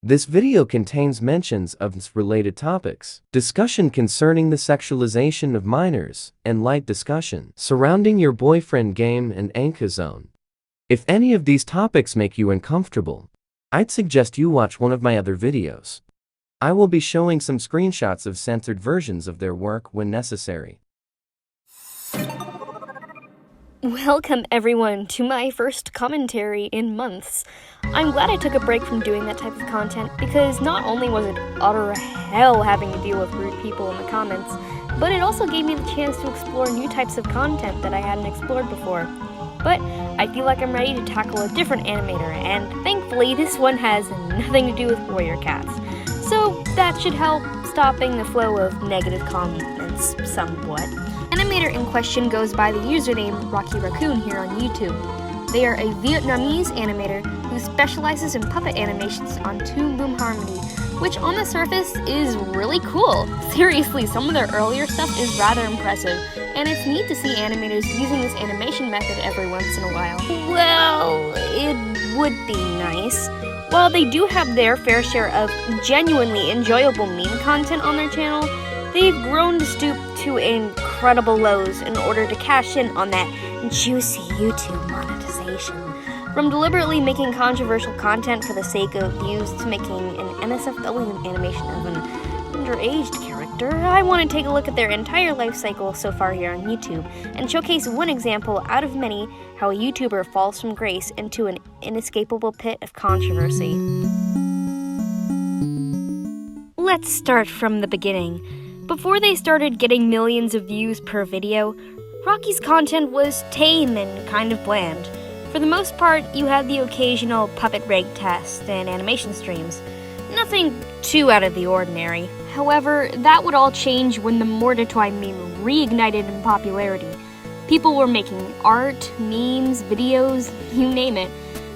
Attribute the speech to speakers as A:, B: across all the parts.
A: This video contains mentions of related topics, discussion concerning the sexualization of minors, and light discussion surrounding your boyfriend game and Anka Zone. If any of these topics make you uncomfortable, I'd suggest you watch one of my other videos. I will be showing some screenshots of censored versions of their work when necessary.
B: Welcome everyone to my first commentary in months. I'm glad I took a break from doing that type of content because not only was it utter hell having to deal with rude people in the comments, but it also gave me the chance to explore new types of content that I hadn't explored before. But I feel like I'm ready to tackle a different animator, and thankfully this one has nothing to do with warrior cats. So that should help stopping the flow of negative comments somewhat. Animator in question goes by the username Rakoon here on YouTube. They are a Vietnamese animator who specializes in puppet animations on Toon Boom Harmony, which on the surface is really cool. Seriously, some of their earlier stuff is rather impressive, and it's neat to see animators using this animation method every once in a while. Well, it would be nice. While they do have their fair share of genuinely enjoyable meme content on their channel, they've grown to stoop to incredible lows in order to cash in on that juicy YouTube monetization. From deliberately making controversial content for the sake of views to making an NSFW animation of an underaged character, I want to take a look at their entire life cycle so far here on YouTube and showcase one example out of many how a YouTuber falls from grace into an inescapable pit of controversy. Let's start from the beginning. Before they started getting millions of views per video, Rocky's content was tame and kind of bland. For the most part, you had the occasional puppet rig test and animation streams. Nothing too out of the ordinary. However, that would all change when the Mordecai meme reignited in popularity. People were making art, memes, videos, you name it.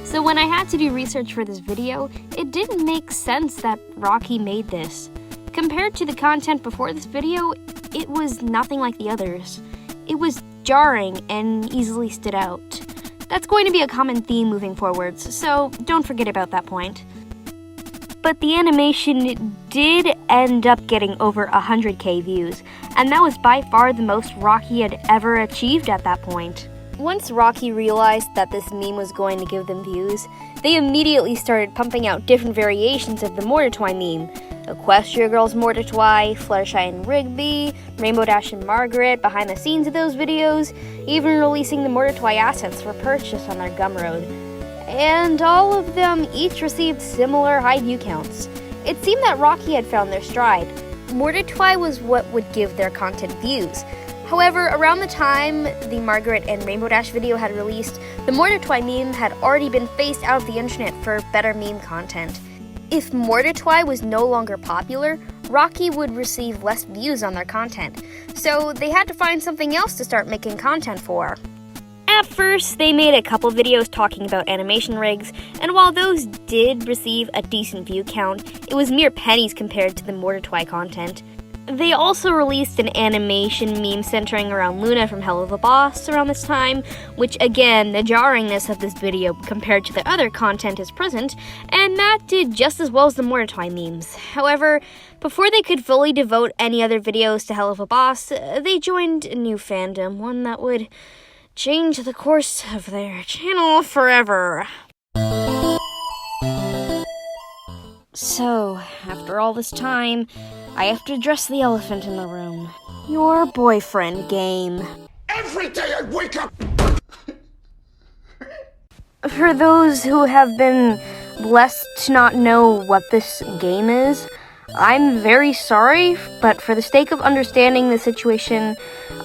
B: So when I had to do research for this video, it didn't make sense that Rocky made this. Compared to the content before this video, it was nothing like the others. It was jarring and easily stood out. That's going to be a common theme moving forwards, so don't forget about that point. But the animation did end up getting over 100k views, and that was by far the most Rocky had ever achieved at that point. Once Rocky realized that this meme was going to give them views, they immediately started pumping out different variations of the Mordecai meme. Equestria Girls Mordecai, Fluttershy and Rigby, Rainbow Dash and Margaret behind the scenes of those videos, even releasing the Mordecai assets for purchase on their Gumroad. And all of them each received similar high view counts. It seemed that Rocky had found their stride. Mordecai was what would give their content views. However, around the time the Margaret and Rainbow Dash video had released, the Mordecai meme had already been phased out of the internet for better meme content. If Mordecai was no longer popular, Rocky would receive less views on their content, so they had to find something else to start making content for. At first, they made a couple videos talking about animation rigs, and while those did receive a decent view count, it was mere pennies compared to the Mordecai content. They also released an animation meme centering around Luna from Hell of a Boss around this time, which again, the jarringness of this video compared to the other content is present, and that did just as well as the Mordecai memes. However, before they could fully devote any other videos to Hell of a Boss, they joined a new fandom, one that would change the course of their channel forever. So, after all this time, I have to address the elephant in the room. Your boyfriend game.
C: Every day I wake up!
B: For those who have been blessed to not know what this game is, I'm very sorry, but for the sake of understanding the situation,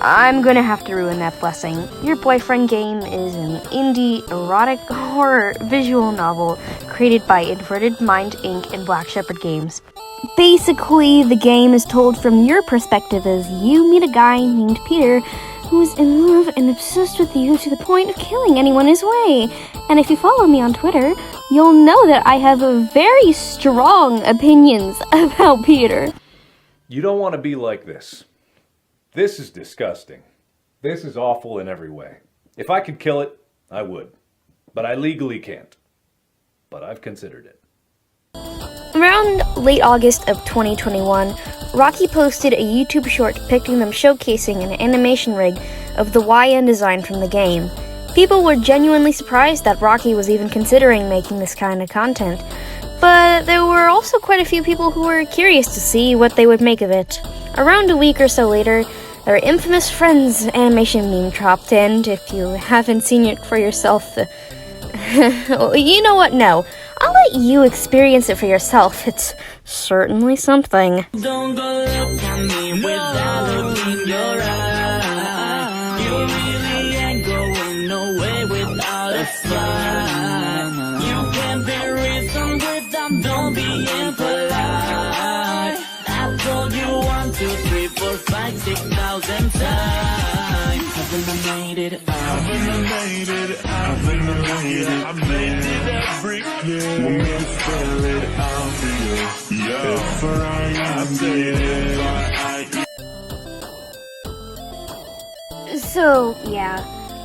B: I'm gonna have to ruin that blessing. Your Boyfriend Game is an indie erotic horror visual novel created by Inverted Mind Inc. and Black Shepherd Games. Basically, the game is told from your perspective as you meet a guy named Peter who's in love and obsessed with you to the point of killing anyone his way. And if you follow me on Twitter, you'll know that I have very strong opinions about Peter.
D: You don't want to be like this. This is disgusting. This is awful in every way. If I could kill it, I would. But I legally can't. But I've considered it.
B: Around late August of 2021, Rocky posted a YouTube short depicting them showcasing an animation rig of the YN design from the game. People were genuinely surprised that Rocky was even considering making this kind of content, but there were also quite a few people who were curious to see what they would make of it. Around a week or so later, their infamous Friends animation meme dropped, and if you haven't seen it for yourself, you know what? No. I'll let you experience it for yourself. It's certainly something.
E: Don't go look at me without looking in your eye. You really ain't going nowhere without a fight. You can't be reasoned without don't being polite. I told you 1, 2, 3, 4, 5, 6,000 times. Haven't I made it out? Haven't I made it out? Haven't I made it out? I made it every year. Want me to spell it out for you? Yeah. If I did it,
B: So, yeah.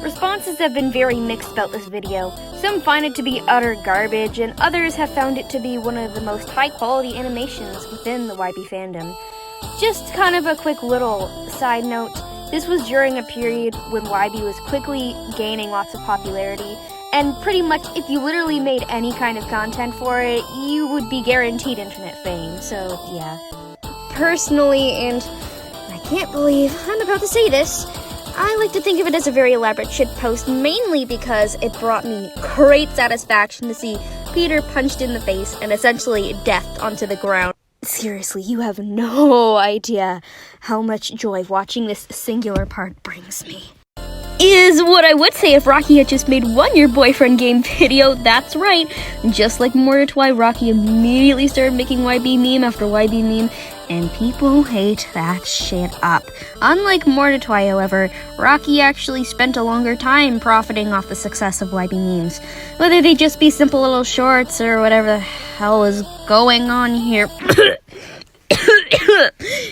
B: Responses have been very mixed about this video. Some find it to be utter garbage, and others have found it to be one of the most high-quality animations within the YB fandom. Just kind of a quick little side note, this was during a period when YB was quickly gaining lots of popularity, and pretty much if you literally made any kind of content for it, you would be guaranteed internet fame, so yeah. Personally, and I can't believe I'm about to say this, I like to think of it as a very elaborate shitpost, mainly because it brought me great satisfaction to see Peter punched in the face and essentially deathed onto the ground. Seriously, you have no idea how much joy watching this singular part brings me. Is what I would say if Rocky had just made one Your Boyfriend Game video. That's right. Just like Mordecai, Rocky immediately started making YB meme after YB meme, and people ate that shit up. Unlike Mordecai, however, Rocky actually spent a longer time profiting off the success of YB memes. Whether they just be simple little shorts or whatever the hell is going on here.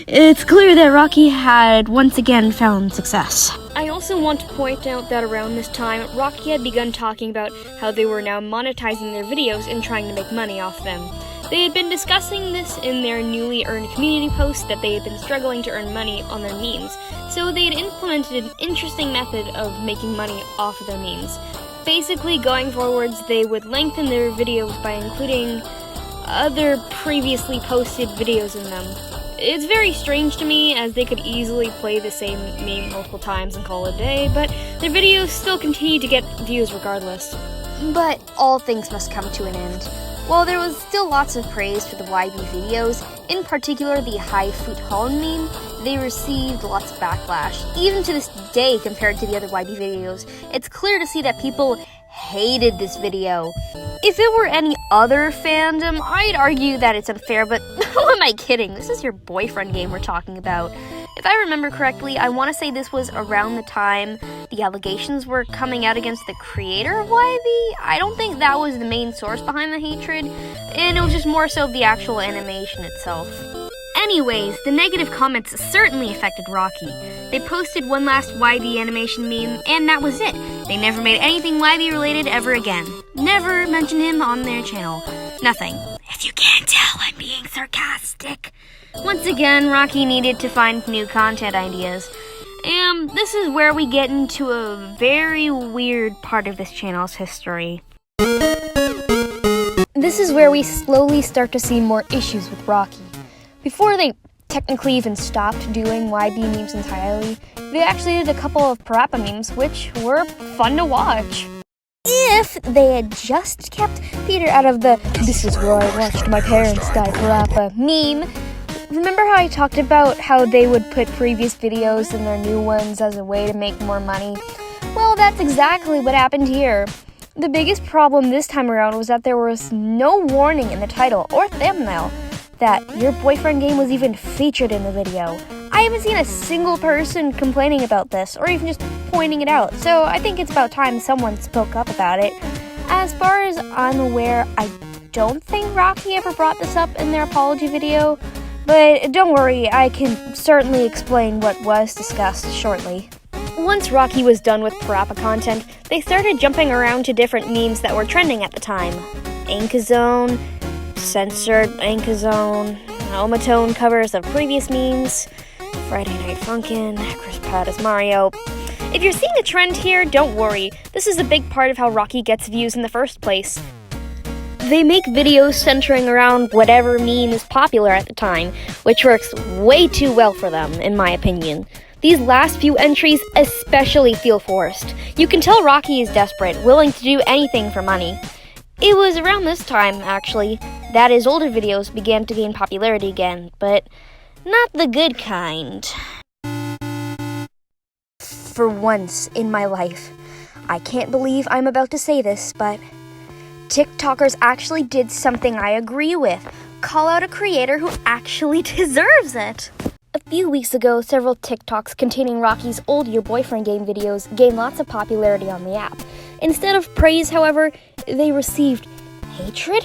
B: It's clear that Rocky had once again found success. I also want to point out that around this time, Rocky had begun talking about how they were now monetizing their videos and trying to make money off them. They had been discussing this in their newly earned community post that they had been struggling to earn money on their memes, so they had implemented an interesting method of making money off of their memes. Basically, going forwards, they would lengthen their videos by including other previously posted videos in them. It's very strange to me, as they could easily play the same meme multiple times and call it a day, but their videos still continue to get views regardless. But all things must come to an end. While there was still lots of praise for the YB videos, in particular the High Foot Holland meme, they received lots of backlash. Even to this day, compared to the other YB videos, it's clear to see that people hated this video. If it were any other fandom, I'd argue that it's unfair, but who am I kidding? This is Your Boyfriend Game we're talking about. If I remember correctly, I want to say this was around the time the allegations were coming out against the creator of YB. I don't think that was the main source behind the hatred, and it was just more so the actual animation itself. Anyways, the negative comments certainly affected Rocky. They posted one last YB animation meme, and that was it. They never made anything YB related ever again. Never mentioned him on their channel. Nothing. If you can't tell, I'm being sarcastic. Once again, Rocky needed to find new content ideas. And this is where we get into a very weird part of this channel's history. This is where we slowly start to see more issues with Rocky. Before they technically even stopped doing YB memes entirely, they actually did a couple of Parappa memes, which were fun to watch. If they had just kept Peter out of the "this is where I watched my parents die" Parappa meme, remember how I talked about how they would put previous videos in their new ones as a way to make more money? Well, that's exactly what happened here. The biggest problem this time around was that there was no warning in the title or thumbnail that Your Boyfriend Game was even featured in the video. I haven't seen a single person complaining about this, or even just pointing it out, so I think it's about time someone spoke up about it. As far as I'm aware, I don't think Rocky ever brought this up in their apology video, but don't worry, I can certainly explain what was discussed shortly. Once Rocky was done with Parappa content, they started jumping around to different memes that were trending at the time. Inkazone, censored Ankazone, Omatone covers of previous memes, Friday Night Funkin', Chris Pratt as Mario. If you're seeing a trend here, don't worry. This is a big part of how Rocky gets views in the first place. They make videos centering around whatever meme is popular at the time, which works way too well for them, in my opinion. These last few entries especially feel forced. You can tell Rocky is desperate, willing to do anything for money. It was around this time, actually, that his older videos began to gain popularity again, but not the good kind. For once in my life, I can't believe I'm about to say this, but TikTokers actually did something I agree with. Call out a creator who actually deserves it. A few weeks ago, several TikToks containing Rocky's old Your Boyfriend game videos gained lots of popularity on the app. Instead of praise, however, they received hatred,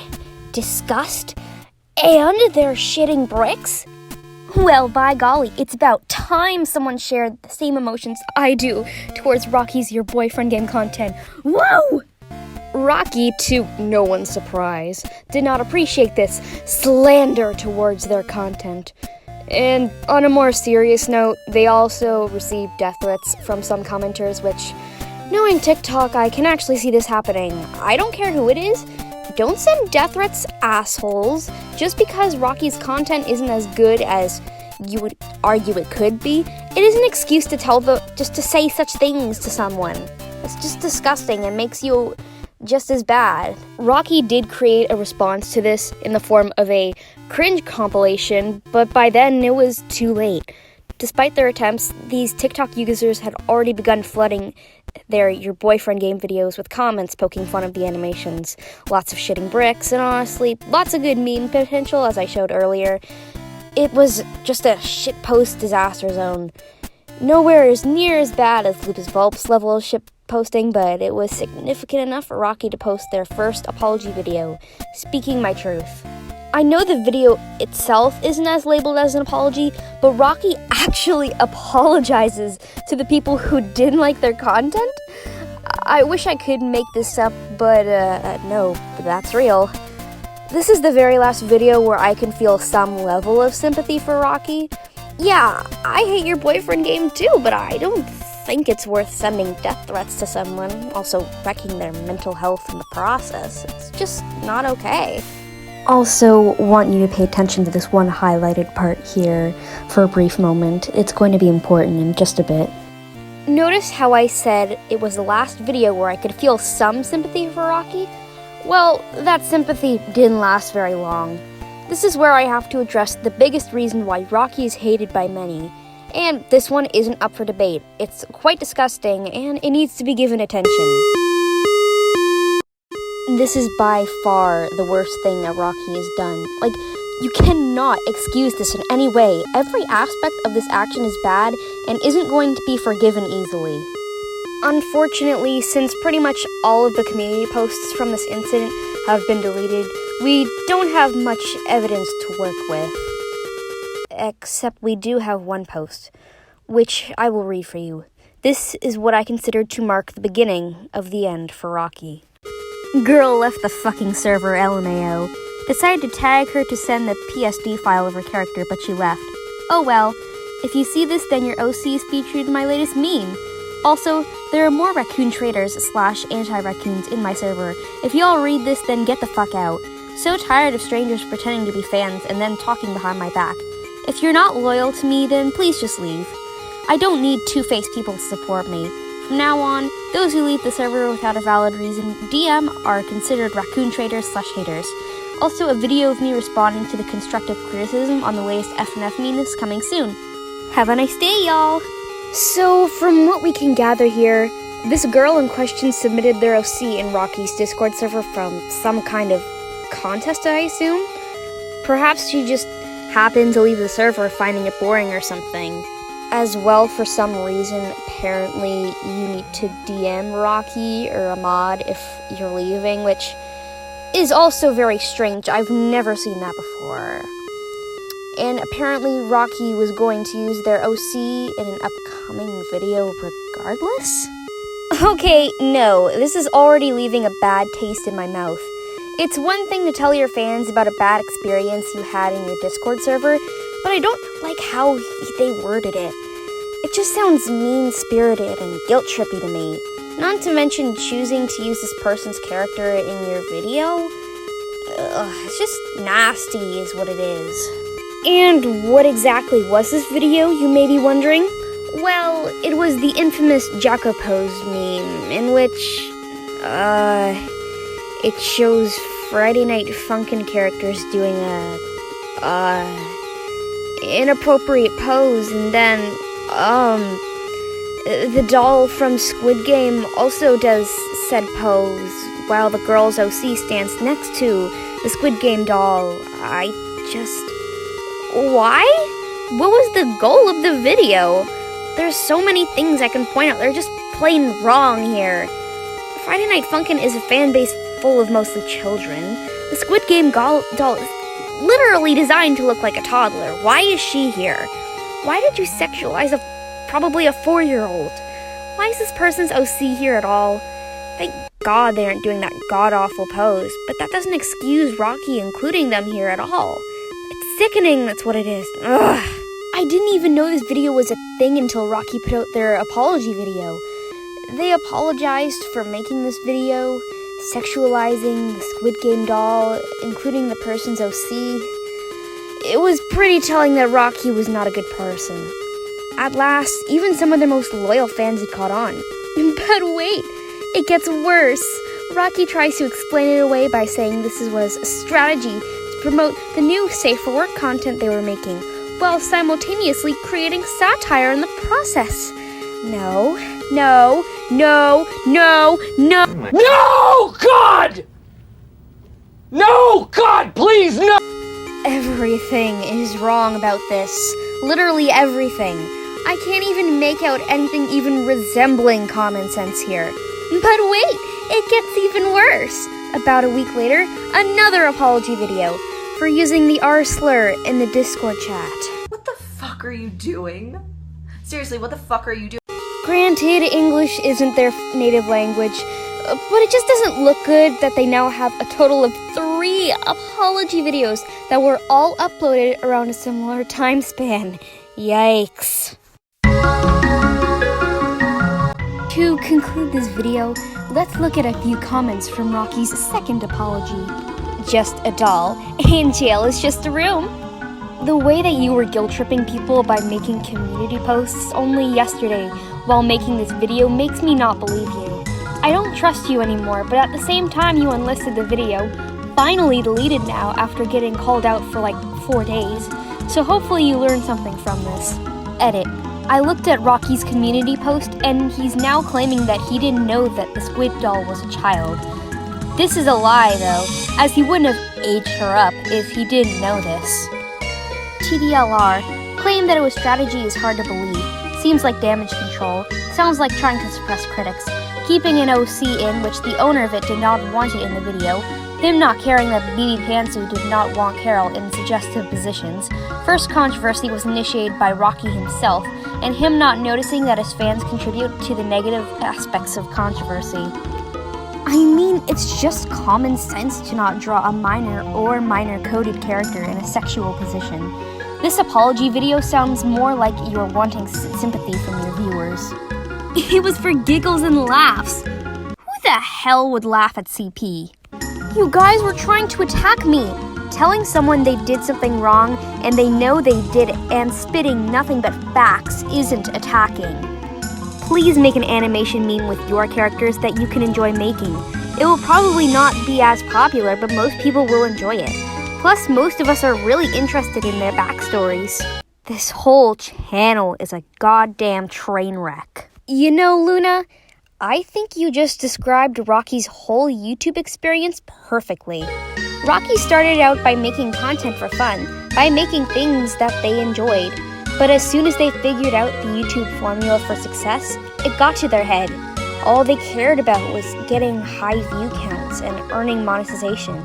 B: disgust, and they're shitting bricks? Well, by golly, it's about time someone shared the same emotions I do towards Rocky's Your Boyfriend game content. Whoa! Rocky, to no one's surprise, did not appreciate this slander towards their content. And on a more serious note, they also received death threats from some commenters, which, knowing TikTok, I can actually see this happening. I don't care who it is. Don't send death threats, assholes. Just because Rocky's content isn't as good as you would argue it could be, it is an excuse to just to say such things to someone. It's just disgusting and makes you just as bad. Rocky did create a response to this in the form of a cringe compilation, but by then it was too late. Despite their attempts, these TikTok users had already begun flooding their Your Boyfriend game videos with comments poking fun of the animations. Lots of shitting bricks, and honestly, lots of good meme potential, as I showed earlier. It was just a shitpost disaster zone. Nowhere is near as bad as Lupus Vulp's level of shitposting, but it was significant enough for Rocky to post their first apology video, speaking my truth. I know the video itself isn't as labeled as an apology, but Rocky actually apologizes to the people who didn't like their content. I wish I could make this up, but no, that's real. This is the very last video where I can feel some level of sympathy for Rocky. Yeah, I hate Your Boyfriend game too, but I don't think it's worth sending death threats to someone, also wrecking their mental health in the process. It's just not okay. Also, want you to pay attention to this one highlighted part here for a brief moment. It's going to be important in just a bit. Notice how I said it was the last video where I could feel some sympathy for Rocky? Well, that sympathy didn't last very long. This is where I have to address the biggest reason why Rocky is hated by many. And this one isn't up for debate. It's quite disgusting, and it needs to be given attention. This is by far the worst thing that Rocky has done. You cannot excuse this in any way. Every aspect of this action is bad and isn't going to be forgiven easily. Unfortunately, since pretty much all of the community posts from this incident have been deleted, we don't have much evidence to work with. Except we do have one post, which I will read for you. This is what I considered to mark the beginning of the end for Rocky. Girl left the fucking server, LMAO. Decided to tag her to send the PSD file of her character, but she left. Oh well, if you see this, then your OC is featured in my latest meme. Also, there are more Rakoon traders / anti-Rakoons in my server. If y'all read this, then get the fuck out. So tired of strangers pretending to be fans and then talking behind my back. If you're not loyal to me, then please just leave. I don't need two-faced people to support me. From now on, those who leave the server without a valid reason, DM, are considered Rakoon traders / haters. Also, a video of me responding to the constructive criticism on the latest FNF meme is coming soon. Have a nice day, y'all! So, from what we can gather here, this girl in question submitted their OC in Rocky's Discord server from some kind of contest, I assume? Perhaps she just happened to leave the server finding it boring or something. As well, for some reason, apparently you need to DM Rocky or a mod if you're leaving, which is also very strange. I've never seen that before. And apparently Rocky was going to use their OC in an upcoming video regardless? Okay, no, this is already leaving a bad taste in my mouth. It's one thing to tell your fans about a bad experience you had in your Discord server, but I don't like how they worded it. It just sounds mean-spirited and guilt-trippy to me. Not to mention choosing to use this person's character in your video. It's just nasty is what it is. And what exactly was this video, you may be wondering? Well, it was the infamous Jacko pose meme, in which, it shows Friday Night Funkin' characters doing a, inappropriate pose, and then, the doll from Squid Game also does said pose, while the girl's OC stands next to the Squid Game doll. Why? What was the goal of the video? There's so many things I can point out. They're just plain wrong here. Friday Night Funkin' is a fan base full of mostly children. The Squid Game doll is literally designed to look like a toddler. Why is she here? Why did you sexualize probably a 4-year-old? Why is this person's OC here at all? Thank God they aren't doing that god-awful pose, but that doesn't excuse Rocky including them here at all. It's sickening, that's what it is. Ugh. I didn't even know this video was a thing until Rocky put out their apology video. They apologized for making this video, sexualizing the Squid Game doll, including the person's OC. It was pretty telling that Rocky was not a good person. At last, even some of their most loyal fans had caught on. But wait, it gets worse. Rocky tries to explain it away by saying this was a strategy to promote the new Safe for Work content they were making, while simultaneously creating satire in the process. No. No, God! No, God, please, no! Everything is wrong about this. Literally everything. I can't even make out anything even resembling common sense here. But wait, it gets even worse. About a week later, another apology video for using the R slur in the Discord chat.
F: What the fuck are you doing? Seriously, what the fuck are you doing?
B: Granted, English isn't their native language, but it just doesn't look good that they now have a total of 3 apology videos that were all uploaded around a similar time span. Yikes. To conclude this video, let's look at a few comments from Rocky's second apology. Just a doll, and jail is just a room. The way that you were guilt-tripping people by making community posts only yesterday while making this video makes me not believe you. I don't trust you anymore, but at the same time you unlisted the video, finally deleted now after getting called out for like 4 days, so hopefully you learned something from this. Edit. I looked at Rocky's community post and he's now claiming that he didn't know that the squid doll was a child. This is a lie though, as he wouldn't have aged her up if he didn't know this. TDLR. Claim that it was strategy is hard to believe. Seems like damage control. Sounds like trying to suppress critics. Keeping an OC in which the owner of it did not want it in the video. Him not caring that BB Pantsu did not want Carol in suggestive positions. First controversy was initiated by Rocky himself, and him not noticing that his fans contribute to the negative aspects of controversy. I mean, it's just common sense to not draw a minor or minor-coded character in a sexual position. This apology video sounds more like you're wanting sympathy from your viewers. It was for giggles and laughs. Who the hell would laugh at CP? You guys were trying to attack me. Telling someone they did something wrong and they know they did it and spitting nothing but facts isn't attacking. Please make an animation meme with your characters that you can enjoy making. It will probably not be as popular, but most people will enjoy it. Plus, most of us are really interested in their backstories. This whole channel is a goddamn train wreck. You know, Luna, I think you just described Rocky's whole YouTube experience perfectly. Rocky started out by making content for fun, by making things that they enjoyed. But as soon as they figured out the YouTube formula for success, it got to their head. All they cared about was getting high view counts and earning monetization,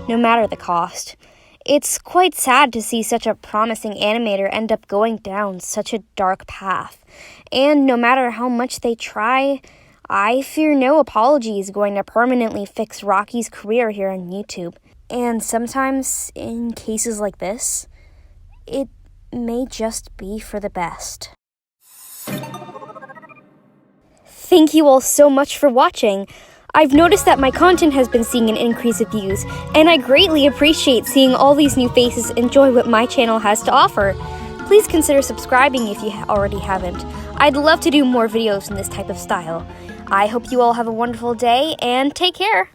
B: no matter the cost. It's quite sad to see such a promising animator end up going down such a dark path. And no matter how much they try, I fear no apology is going to permanently fix Rocky's career here on YouTube. And sometimes, in cases like this, it may just be for the best. Thank you all so much for watching. I've noticed that my content has been seeing an increase of views, and I greatly appreciate seeing all these new faces enjoy what my channel has to offer. Please consider subscribing if you already haven't. I'd love to do more videos in this type of style. I hope you all have a wonderful day, and take care!